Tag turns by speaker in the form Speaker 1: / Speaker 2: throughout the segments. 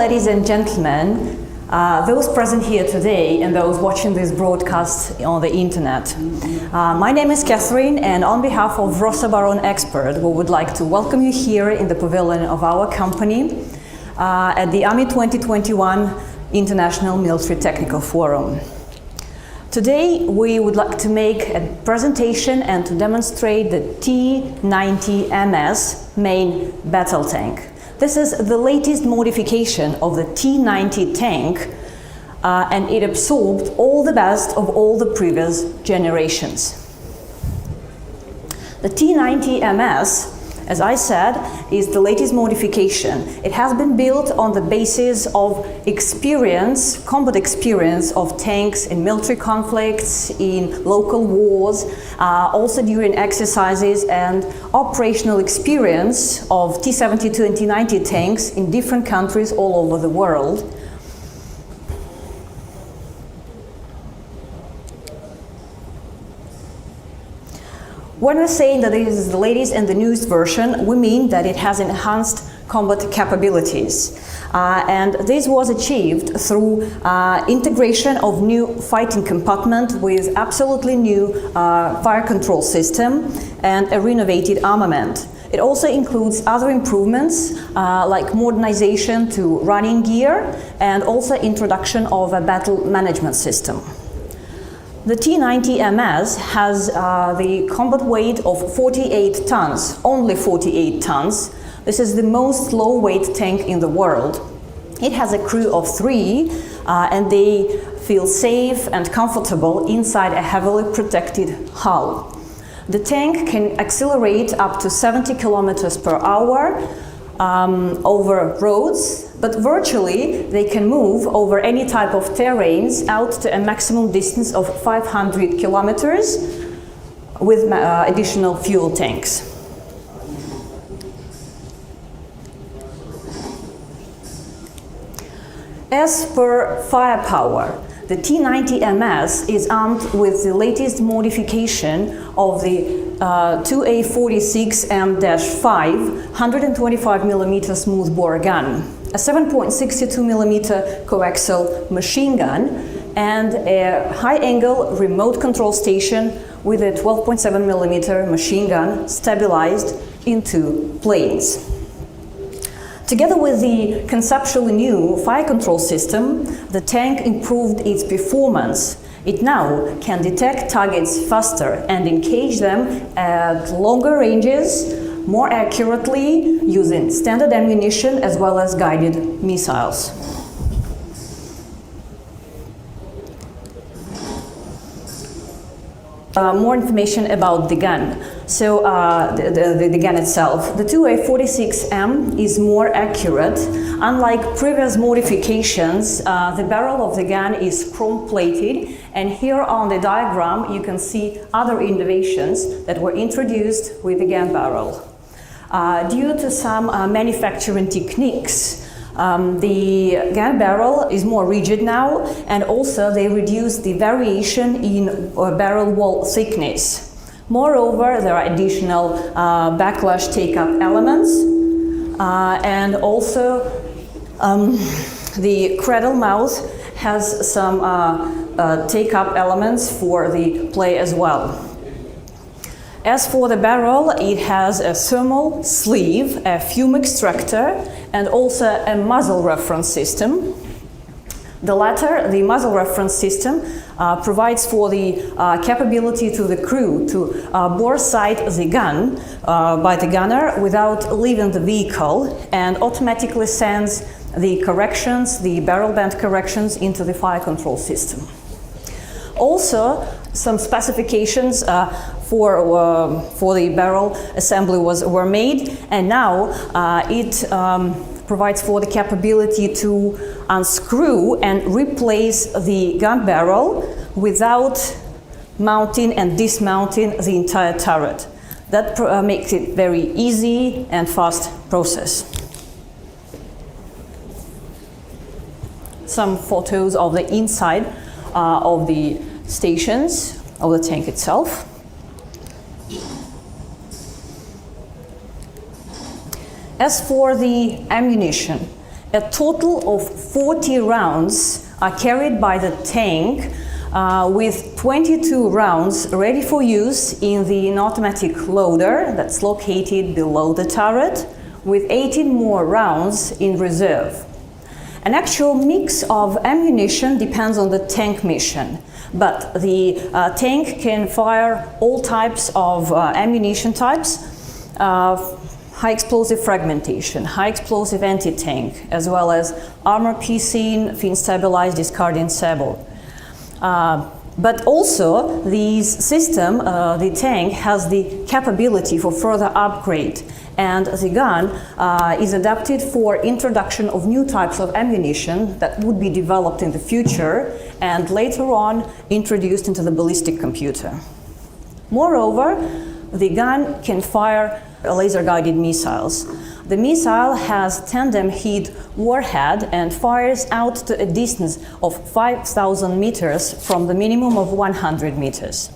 Speaker 1: ladies and gentlemen, those present here today and those watching this broadcast on the internet. My name is Catherine, and on behalf of Rosoboronexport, we would like to welcome you here in the pavilion of our company at the Army 2021 International Military Technical Forum. Today, we would like to make a presentation and to demonstrate the T-90MS main battle tank. This is the latest modification of the T-90 tank, and it absorbed all the best of all the previous generations. The T-90MS, as I said, is the latest modification. It has been built on the basis of experience, combat experience of tanks in military conflicts, in local wars, also during exercises, and operational experience of T-72 and T-90 tanks in different countries all over the world. When we're saying that this is the latest and the newest version, we mean that it has enhanced combat capabilities. And this was achieved through integration of new fighting compartment with absolutely new fire control system and a renovated armament. It also includes other improvements like modernization to running gear and also introduction of a battle management system. The T-90MS has the combat weight of 48 tons, only 48 tons. This is the most low-weight tank in the world. It has a crew of 3, and they feel safe and comfortable inside a heavily protected hull. The tank can accelerate up to 70 kilometers per hour over roads, but virtually they can move over any type of terrains out to a maximum distance of 500 kilometers with additional fuel tanks. As per firepower, the T-90MS is armed with the latest modification of the 2A46M-5 125mm smoothbore gun, a 7.62mm coaxial machine gun, and a high-angle remote control station with a 12.7mm machine gun stabilized into planes. Together with the conceptually new fire control system, the tank improved its performance. It now can detect targets faster and engage them at longer ranges, more accurately, using standard ammunition as well as guided missiles. More information about the gun. So the gun itself. The 2A46M is more accurate. Unlike previous modifications, the barrel of the gun is chrome-plated, and here on the diagram you can see other innovations that were introduced with the gun barrel. Due to some manufacturing techniques, the gun barrel is more rigid now, and also they reduced the variation in barrel wall thickness. Moreover, there are additional backlash take-up elements, and also the cradle mouth has some take-up elements for the play as well. As for the barrel, it has a thermal sleeve, a fume extractor, and also a muzzle reference system. The latter, the muzzle reference system, provides for the capability to the crew to bore sight the gun by the gunner without leaving the vehicle, and automatically sends the corrections, the barrel bend corrections, into the fire control system. Also, some specifications for the barrel assembly were made, and now it provides for the capability to unscrew and replace the gun barrel without mounting and dismounting the entire turret. That makes it very easy and fast process. Some photos of the inside of the stations of the tank itself. As for the ammunition, A total of 40 rounds are carried by the tank, with 22 rounds ready for use in the automatic loader that's located below the turret, with 18 more rounds in reserve. An actual mix of ammunition depends on the tank mission, but the tank can fire all types of ammunition types, high explosive fragmentation, high explosive anti-tank, as well as armor piercing, fin stabilized discarding sabot. But also, this system, the tank, has the capability for further upgrade, and the gun is adapted for introduction of new types of ammunition that would be developed in the future and later on introduced into the ballistic computer. Moreover, the gun can fire laser-guided missiles. The missile has tandem heat warhead and fires out to a distance of 5,000 meters from the minimum of 100 meters.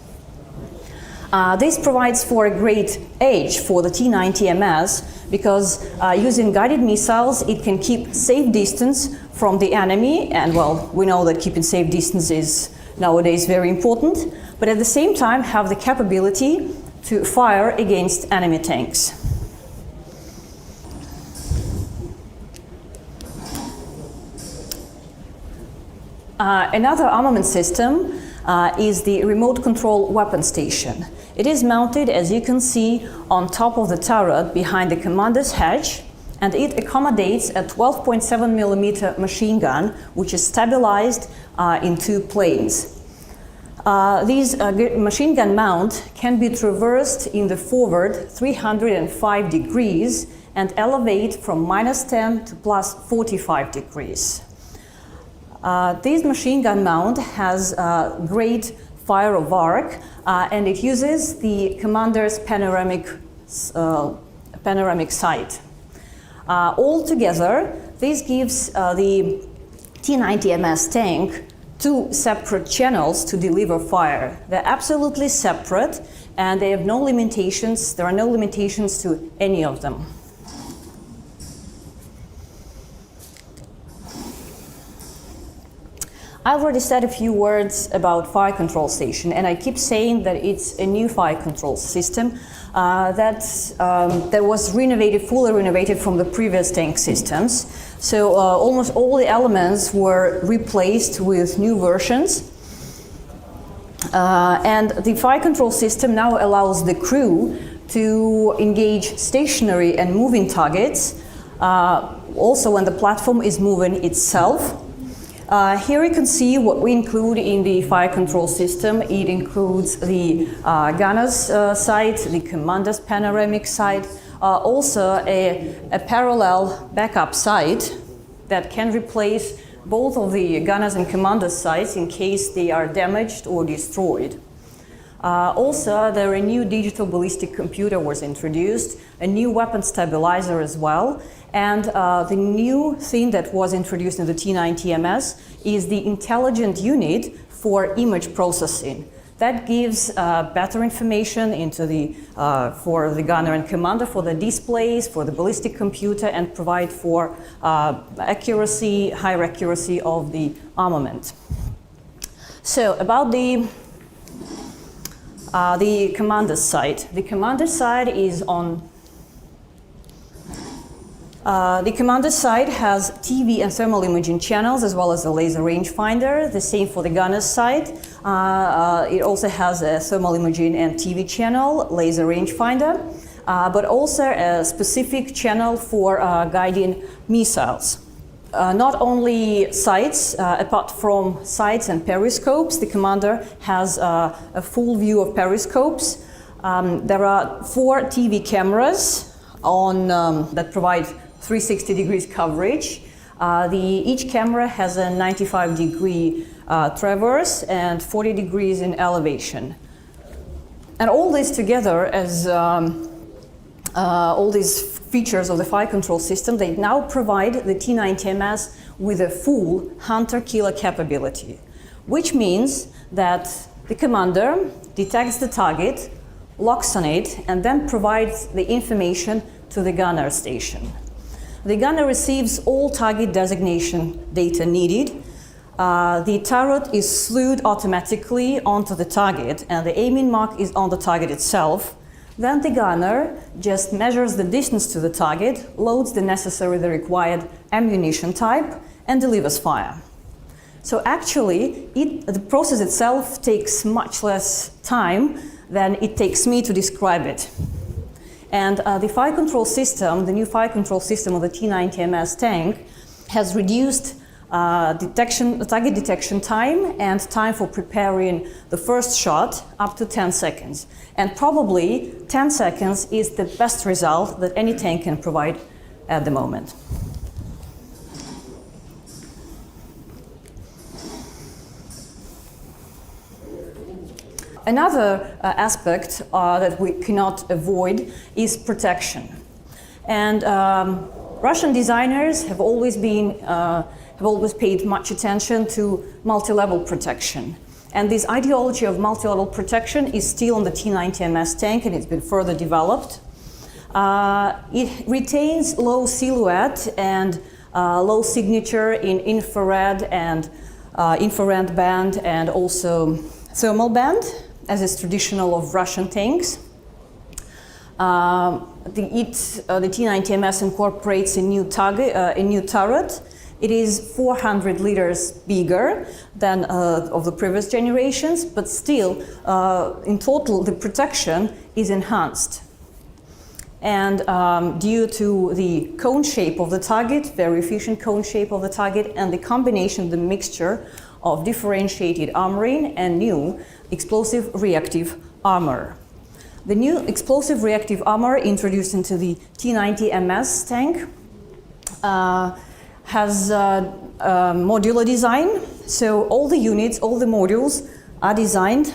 Speaker 1: This provides for a great edge for the T-90MS because using guided missiles, it can keep safe distance from the enemy, and well, we know that keeping safe distance is nowadays very important, but at the same time have the capability to fire against enemy tanks. Another armament system is the remote control weapon station. It is mounted, as you can see, on top of the turret behind the commander's hatch, and it accommodates a 12.7mm machine gun, which is stabilized in two planes. This machine gun mount can be traversed in the forward 305 degrees and elevate from -10 to +45 degrees. This machine gun mount has a great fire of arc, and it uses the commander's panoramic sight. Altogether, this gives the T-90MS tank two separate channels to deliver fire. They're absolutely separate, and they have no limitations. There are no limitations to any of them. I've already said a few words about fire control station, and I keep saying that it's a new fire control system that was fully renovated from the previous tank systems. So almost all the elements were replaced with new versions. And the fire control system now allows the crew to engage stationary and moving targets, also when the platform is moving itself. Here you can see what we include in the fire control system. It includes the gunner's sight, the commander's panoramic sight, also a parallel backup sight that can replace both of the gunner's and commander's sights in case they are damaged or destroyed. Also, a new digital ballistic computer was introduced, a new weapon stabilizer as well, and the new thing that was introduced in the T-90MS is the intelligent unit for image processing. That gives better information for the gunner and commander, for the displays, for the ballistic computer, and provide for higher accuracy of the armament. So about the commander's side. The commander's side is on. The commander's side has TV and thermal imaging channels as well as a laser rangefinder. The same for the gunner's side. It also has a thermal imaging and TV channel, laser rangefinder, but also a specific channel for guiding missiles. Not only sights, apart from sights and periscopes, the commander has a full view of periscopes. There are 4 TV cameras that provide 360 degrees coverage. Each camera has a 95-degree traverse and 40 degrees in elevation. And all this together, as all these features of the fire control system, they now provide the T-90MS with a full hunter-killer capability, which means that the commander detects the target, locks on it, and then provides the information to the gunner station. the gunner receives all target designation data needed. The turret is slewed automatically onto the target, and the aiming mark is on the target itself. Then the gunner just measures the distance to the target, loads the required ammunition type, and delivers fire. So actually, the process itself takes much less time than it takes me to describe it. And the fire control system, the new fire control system of the T-90MS tank, has reduced target detection time and time for preparing the first shot up to 10 seconds. And probably 10 seconds is the best result that any tank can provide at the moment. Another aspect that we cannot avoid is protection. And Russian designers have always paid much attention to multi-level protection. And this ideology of multi-level protection is still on the T-90MS tank, and it's been further developed. It retains low silhouette and low signature in infrared and infrared band, and also thermal band, as is traditional of Russian tanks. The T-90MS incorporates a new turret. It is 400 liters bigger than of the previous generations, but still, in total, the protection is enhanced. And due to the cone shape of the target, very efficient cone shape of the target, and the combination, the mixture of differentiated armoring and new explosive reactive armor. The new explosive reactive armor introduced into the T-90MS tank has modular design. So all the units, all the modules are designed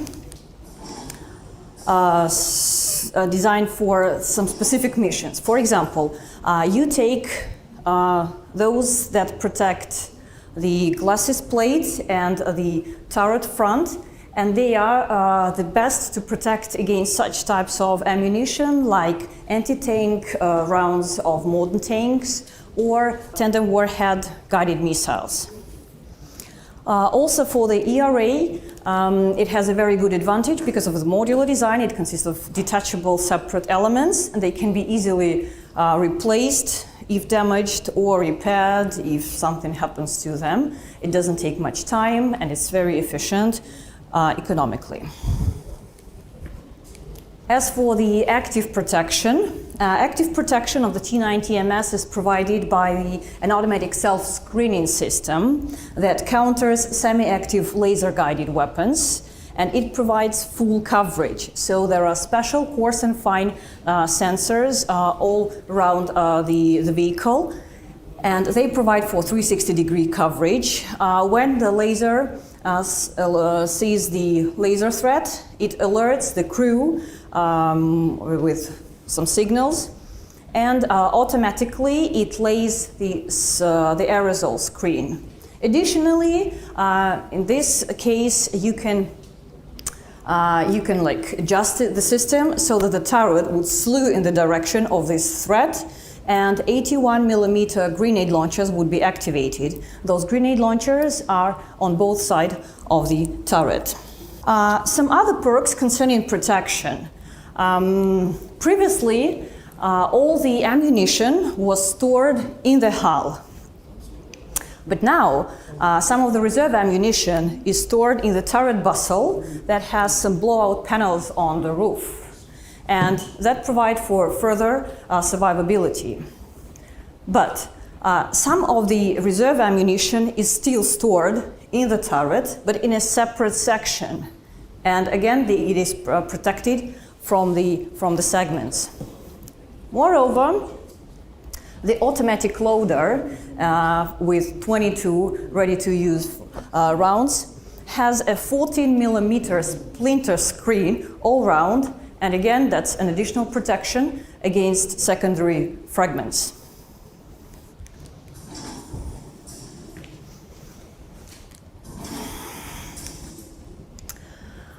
Speaker 1: for some specific missions. For example, you take those that protect the glacis plate and the turret front, and they are the best to protect against such types of ammunition like anti-tank rounds of modern tanks or tandem warhead guided missiles. Also for the ERA, it has a very good advantage because of the modular design. It consists of detachable separate elements, and they can be easily replaced if damaged or repaired if something happens to them. It doesn't take much time, and it's very efficient economically. As for the active protection of the T-90MS is provided by an automatic self-screening system that counters semi-active laser-guided weapons, and it provides full coverage. So there are special coarse and fine sensors all around the vehicle, and they provide for 360-degree coverage. When the laser sees the laser threat, it alerts the crew with some signals, and automatically it lays the aerosol screen. Additionally, in this case, you can adjust the system so that the turret would slew in the direction of this threat, and 81mm grenade launchers would be activated. Those grenade launchers are on both sides of the turret. Some other perks concerning protection. Previously, all the ammunition was stored in the hull. But now, some of the reserve ammunition is stored in the turret bustle that has some blowout panels on the roof. And that provides for further survivability. But some of the reserve ammunition is still stored in the turret, but in a separate section. And again, it is protected from the segments. Moreover, the automatic loader with 22 ready-to-use rounds has a 14mm splinter screen all round, and again, that's an additional protection against secondary fragments.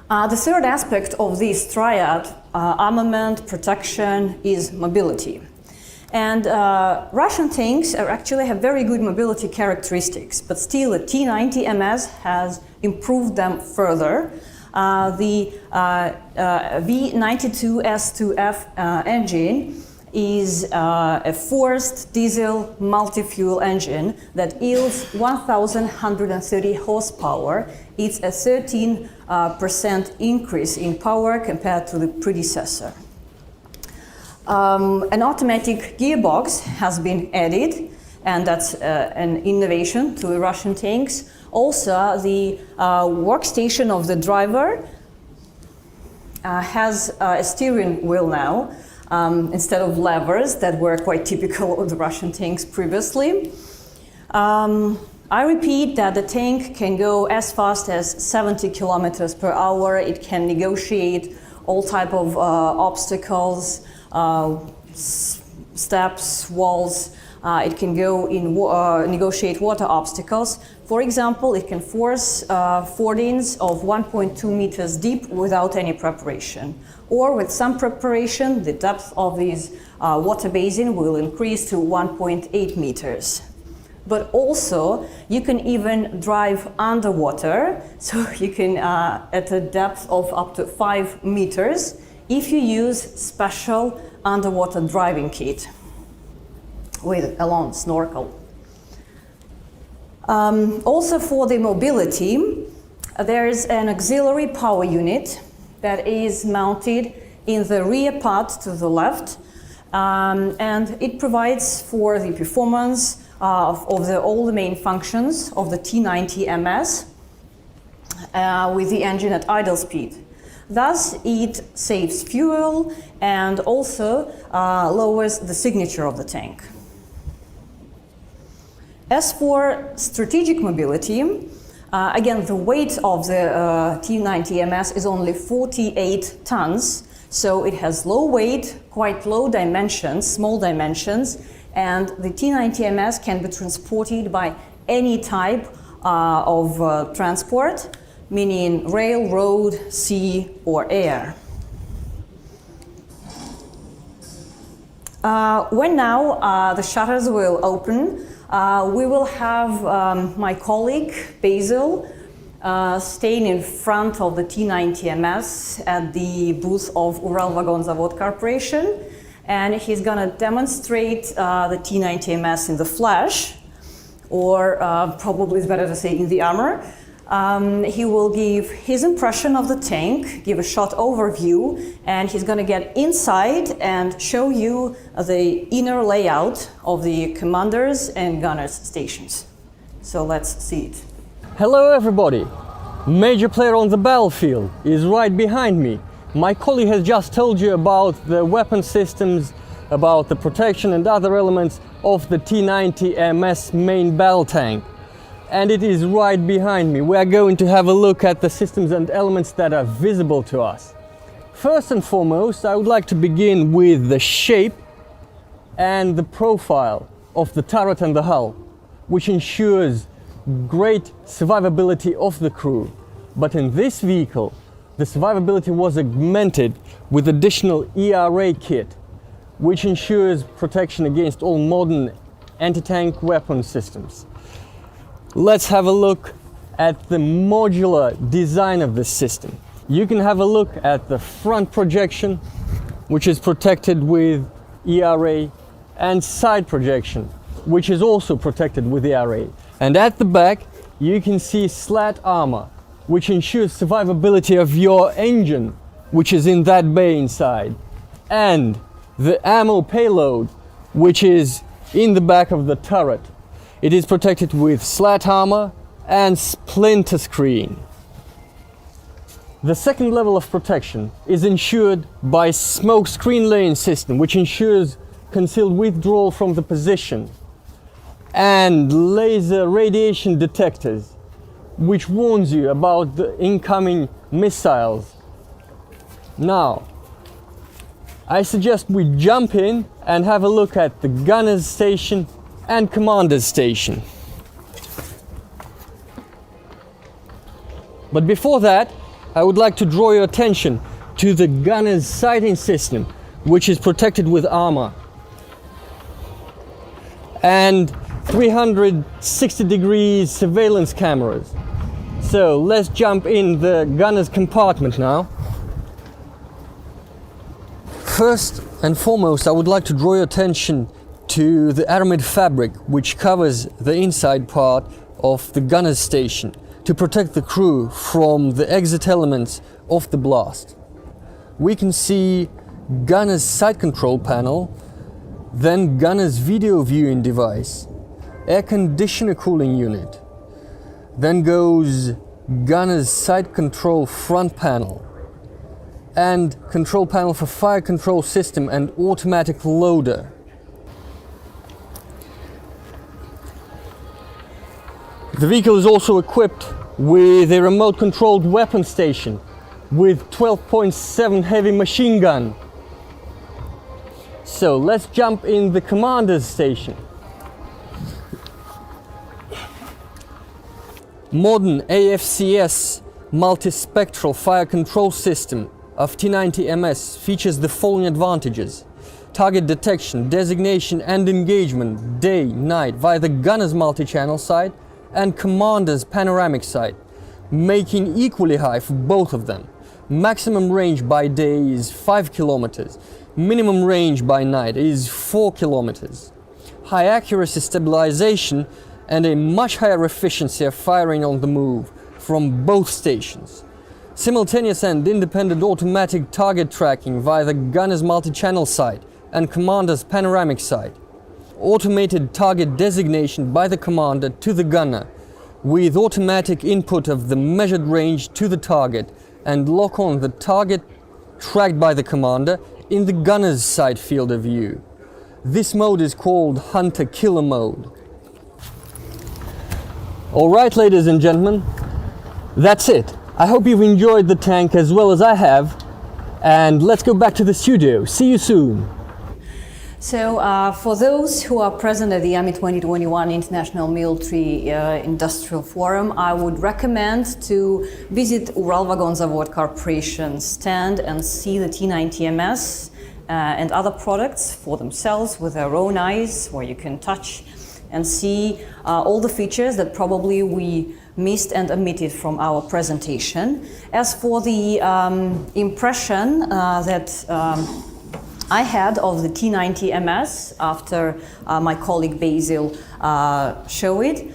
Speaker 1: The third aspect of this triad, armament, protection, is mobility. And Russian tanks actually have very good mobility characteristics, but still the T-90MS has improved them further. The V92S2F engine is a forced diesel multi-fuel engine that yields 1,130 horsepower. It's a 13% increase in power compared to the predecessor. An automatic gearbox has been added, and that's an innovation to the Russian tanks. Also, the workstation of the driver has a steering wheel now, instead of levers that were quite typical of the Russian tanks previously. I repeat that the tank can go as fast as 70 kilometers per hour. It can negotiate all type of obstacles, steps, walls. It can go in negotiate water obstacles. For example, it can force fordings of 1.2 meters deep without any preparation. Or with some preparation, the depth of these water basin will increase to 1.8 meters. But also, you can even drive underwater, so you can at a depth of up to 5 meters if you use special underwater driving kit with a long snorkel. Also for the mobility, there is an auxiliary power unit that is mounted in the rear part to the left, and it provides for the performance of all the main functions of the T-90MS with the engine at idle speed. Thus, it saves fuel and also lowers the signature of the tank. As for strategic mobility, again, the weight of the T-90MS is only 48 tons, so it has low weight, quite low dimensions, small dimensions, and the T-90MS can be transported by any type of transport, meaning rail, road, sea, or air. When now the shutters will open, we will have my colleague Basil staying in front of the T-90MS at the booth of Uralvagonzavod Corporation, and he's going to demonstrate the T-90MS in the flesh, or probably it's better to say in the armor. He will give his impression of the tank, give a short overview, and he's going to get inside and show you the inner layout of the commanders and gunners stations. So let's see it.
Speaker 2: Hello everybody! Major player on the battlefield is right behind me. My colleague has just told you about the weapon systems, about the protection and other elements of the T-90MS main battle tank. And it is right behind me. We are going to have a look at the systems and elements that are visible to us. First and foremost, I would like to begin with the shape and the profile of the turret and the hull, which ensures great survivability of the crew. But in this vehicle, the survivability was augmented with additional ERA kit, which ensures protection against all modern anti-tank weapon systems. Let's have a look at the modular design of this system. You can have a look at the front projection, which is protected with ERA, and side projection, which is also protected with ERA. And at the back, you can see slat armor, which ensures survivability of your engine, which is in that bay inside, and the ammo payload, which is in the back of the turret. It is protected with slat armor and splinter screen. The second level of protection is ensured by smoke screen laying system, which ensures concealed withdrawal from the position, and laser radiation detectors, which warns you about the incoming missiles. Now, I suggest we jump in and have a look at the gunner's station and commander's station. But before that, I would like to draw your attention to the gunner's sighting system, which is protected with armor. and 360 degrees surveillance cameras. So let's jump in the gunner's compartment now. First and foremost, I would like to draw your attention to the armoured fabric which covers the inside part of the gunner's station to protect the crew from the exit elements of the blast. We can see gunner's side control panel, then gunner's video viewing device, air conditioner cooling unit, then goes gunner's side control front panel, and control panel for fire control system and automatic loader. The vehicle is also equipped with a remote controlled weapon station with 12.7 heavy machine gun. So let's jump in the commander's station. Modern AFCS multispectral fire control system of T-90MS features the following advantages: target detection, designation and engagement day, night via the gunner's multi-channel sight and commander's panoramic sight, making equally high for both of them. Maximum range by day is 5 kilometers. Minimum range by night is 4 kilometers. High accuracy stabilization and a much higher efficiency of firing on the move from both stations. Simultaneous and independent automatic target tracking via the gunner's multi-channel sight and commander's panoramic sight. Automated target designation by the commander to the gunner with automatic input of the measured range to the target and lock on the target tracked by the commander in the gunner's sight field of view. This mode is called Hunter-Killer mode. Alright, ladies and gentlemen, that's it. I hope you've enjoyed the tank as well as I have, and let's go back to the studio. See you soon.
Speaker 1: So for those who are present at the Army 2021 International Military Industrial Forum, I would recommend to visit Uralvagonzavod Corporation's stand and see the T-90MS and other products for themselves with their own eyes, where you can touch and see all the features that probably we missed and omitted from our presentation. As for the impression that I had of the T-90MS after my colleague Basil showed it,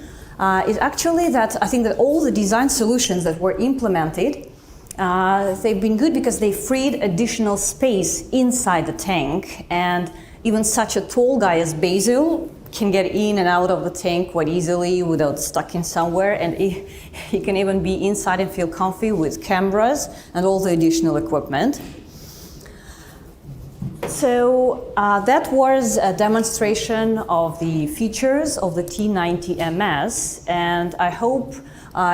Speaker 1: is actually that I think that all the design solutions that were implemented, they've been good because they freed additional space inside the tank, and even such a tall guy as Basil can get in and out of the tank quite easily without stuck in somewhere, and he can even be inside and feel comfy with cameras and all the additional equipment. So that was a demonstration of the features of the T-90MS, and I hope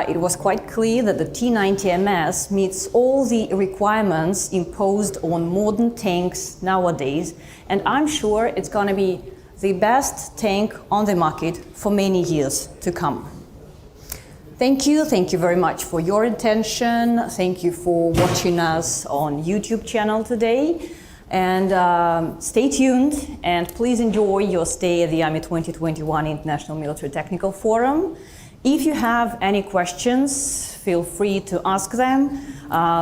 Speaker 1: it was quite clear that the T-90MS meets all the requirements imposed on modern tanks nowadays, and I'm sure it's going to be the best tank on the market for many years to come. Thank you very much for your attention. Thank you for watching us on YouTube channel today. And stay tuned, and please enjoy your stay at the Army 2021 International Military Technical Forum. If you have any questions, feel free to ask them.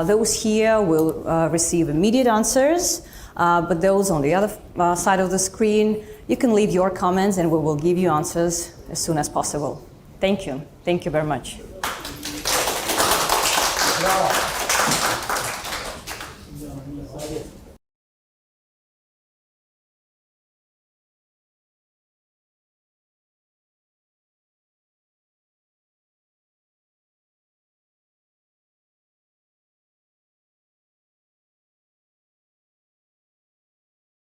Speaker 1: Those here will receive immediate answers, but those on the other side of the screen, you can leave your comments and we will give you answers as soon as possible. Thank you. Thank you very much.